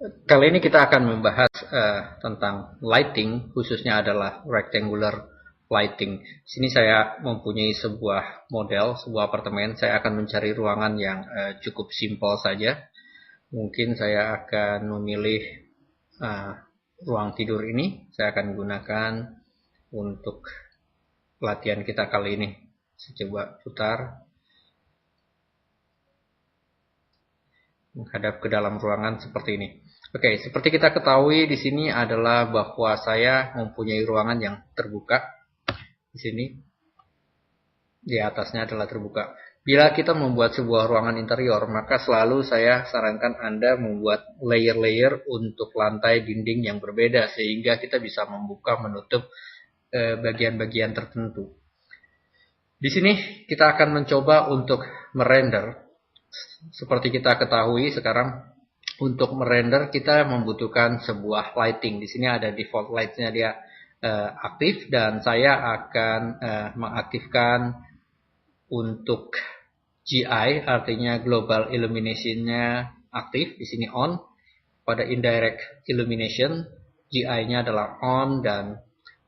Kali ini kita akan membahas tentang lighting, khususnya adalah rectangular lighting. Sini saya mempunyai sebuah model, sebuah apartemen. Saya akan mencari ruangan yang cukup simpel saja. Mungkin saya akan memilih uh, ruang tidur ini. Saya akan gunakan untuk latihan kita kali ini. Saya coba putar, menghadap ke dalam ruangan seperti ini. Oke, seperti kita ketahui di sini adalah bahwa saya mempunyai ruangan yang terbuka. Di sini, di atasnya adalah terbuka. Bila kita membuat sebuah ruangan interior, maka selalu saya sarankan Anda membuat layer-layer untuk lantai dinding yang berbeda, sehingga kita bisa membuka menutup bagian-bagian tertentu. Di sini kita akan mencoba untuk merender. Seperti kita ketahui sekarang, untuk merender kita membutuhkan sebuah lighting. Di sini ada default light-nya, dia aktif, dan saya akan mengaktifkan untuk GI, artinya global illumination-nya aktif. Di sini on. Pada indirect illumination, GI-nya adalah on, dan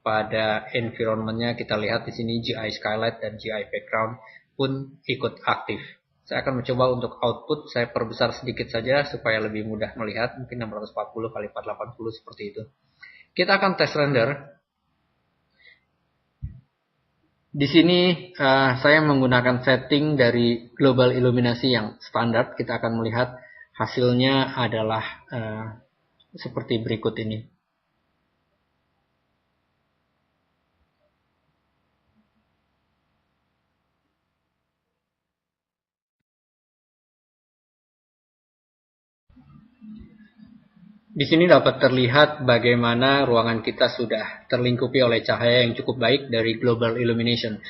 pada environment-nya kita lihat di sini GI skylight dan GI background pun ikut aktif. Saya akan mencoba untuk output, saya perbesar sedikit saja supaya lebih mudah melihat, mungkin 640 kali 480 seperti itu. Kita akan tes render. Di sini saya menggunakan setting dari global illuminasi yang standar. Kita akan melihat hasilnya adalah seperti berikut ini. Di sini dapat terlihat bagaimana ruangan kita sudah terlingkupi oleh cahaya yang cukup baik dari global illumination.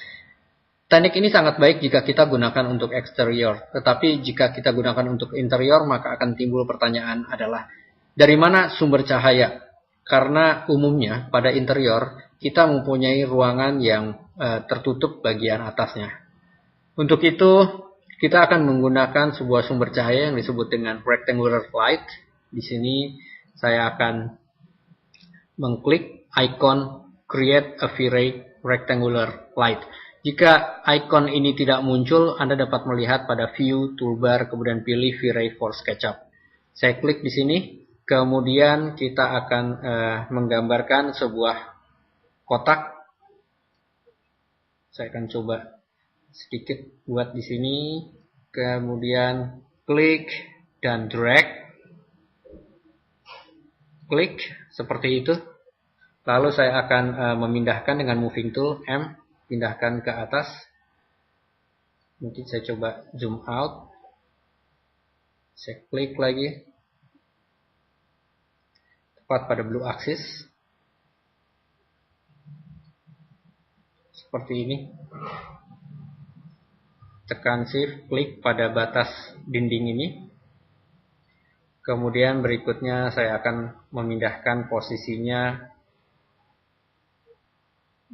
Teknik ini sangat baik jika kita gunakan untuk eksterior, tetapi jika kita gunakan untuk interior, maka akan timbul pertanyaan adalah, dari mana sumber cahaya? Karena umumnya pada interior, kita mempunyai ruangan yang tertutup bagian atasnya. Untuk itu, kita akan menggunakan sebuah sumber cahaya yang disebut dengan rectangular light. Di sini saya akan mengklik icon create a V-Ray rectangular light. Jika icon ini tidak muncul, Anda dapat melihat pada view, toolbar, kemudian pilih V-Ray for SketchUp. Saya klik di sini, kemudian kita akan menggambarkan sebuah kotak. Saya akan coba sedikit buat di sini, kemudian klik dan drag. Klik seperti itu. Lalu saya akan memindahkan dengan moving tool M, pindahkan ke atas. Mungkin saya coba zoom out. Saya klik lagi. Tepat pada blue axis. Seperti ini. Tekan shift, klik pada batas dinding ini. Kemudian berikutnya saya akan memindahkan posisinya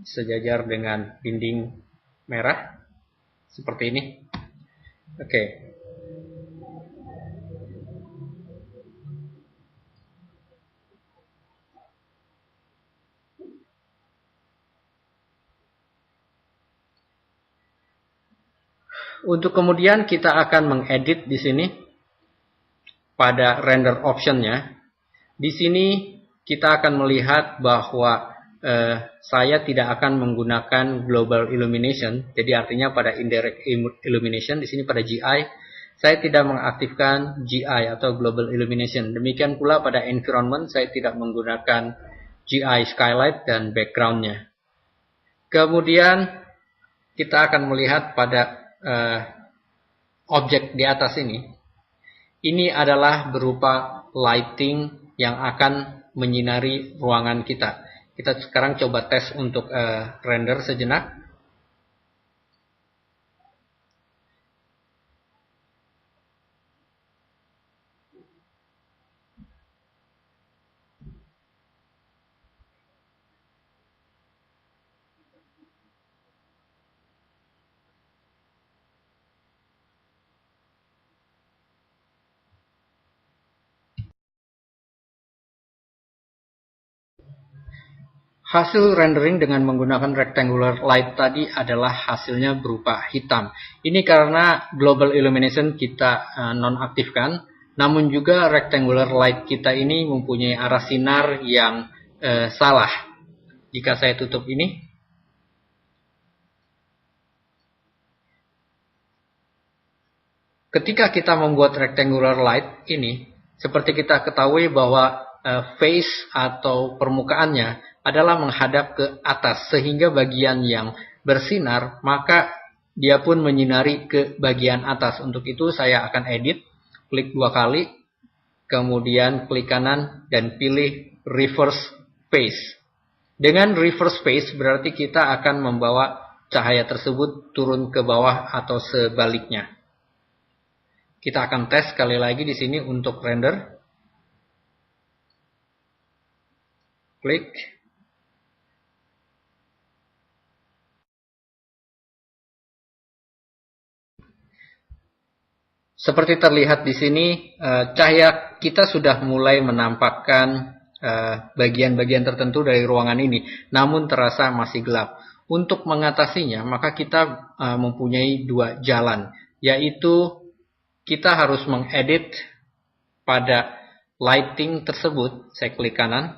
sejajar dengan dinding merah. Seperti ini. Oke. Untuk kemudian kita akan mengedit di sini pada render option-nya. Di sini kita akan melihat bahwa saya tidak akan menggunakan global illumination. Jadi artinya pada indirect illumination, di sini pada GI, saya tidak mengaktifkan GI atau global illumination. Demikian pula pada environment, saya tidak menggunakan GI skylight dan background-nya. Kemudian kita akan melihat pada objek di atas ini. Ini adalah berupa lighting yang akan menyinari ruangan kita. Kita sekarang coba tes untuk render sejenak. Hasil rendering dengan menggunakan rectangular light tadi adalah hasilnya berupa hitam. Ini karena global illumination kita nonaktifkan, namun juga rectangular light kita ini mempunyai arah sinar yang salah. Jika saya tutup ini, ketika kita membuat rectangular light ini, seperti kita ketahui bahwa face atau permukaannya adalah menghadap ke atas, sehingga bagian yang bersinar maka dia pun menyinari ke bagian atas. Untuk itu saya akan edit, klik 2 kali, kemudian klik kanan dan pilih reverse face. Dengan reverse face berarti kita akan membawa cahaya tersebut turun ke bawah atau sebaliknya. Kita akan tes sekali lagi di sini untuk render. Klik. Seperti terlihat di sini, cahaya kita sudah mulai menampakkan bagian-bagian tertentu dari ruangan ini, namun terasa masih gelap. Untuk mengatasinya, maka kita mempunyai 2 jalan, yaitu kita harus mengedit pada lighting tersebut. Saya klik kanan,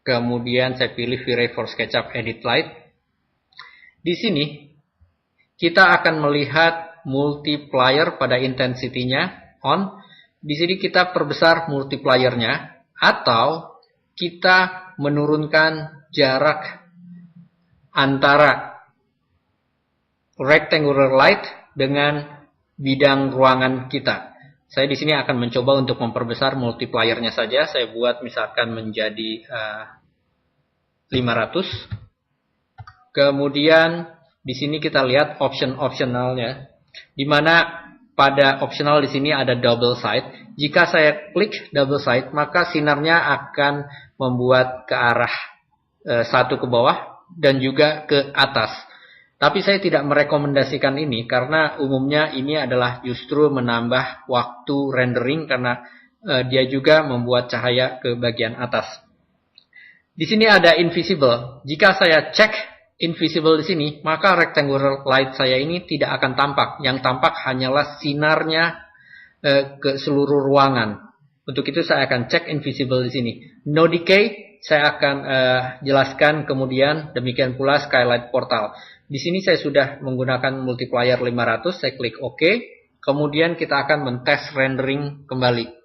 kemudian saya pilih V-Ray for SketchUp Edit Light. Di sini, kita akan melihat multiplier pada intensity-nya on. Di sini kita perbesar multiplier-nya, atau kita menurunkan jarak antara rectangular light dengan bidang ruangan kita. Saya di sini akan mencoba untuk memperbesar multiplier-nya saja. Saya buat misalkan menjadi 500. Kemudian di sini kita lihat opsionalnya, di mana pada optional di sini ada double side. Jika saya klik double side, maka sinarnya akan membuat ke arah satu ke bawah dan juga ke atas. Tapi saya tidak merekomendasikan ini karena umumnya ini adalah justru menambah waktu rendering karena dia juga membuat cahaya ke bagian atas. Di sini ada invisible. Jika saya cek invisible di sini, maka rectangular light saya ini tidak akan tampak. Yang tampak hanyalah sinarnya ke seluruh ruangan. Untuk itu saya akan cek invisible di sini. No decay saya akan jelaskan kemudian, demikian pula skylight portal. Di sini saya sudah menggunakan multiplier 500, saya klik OK. Kemudian kita akan mentes rendering kembali.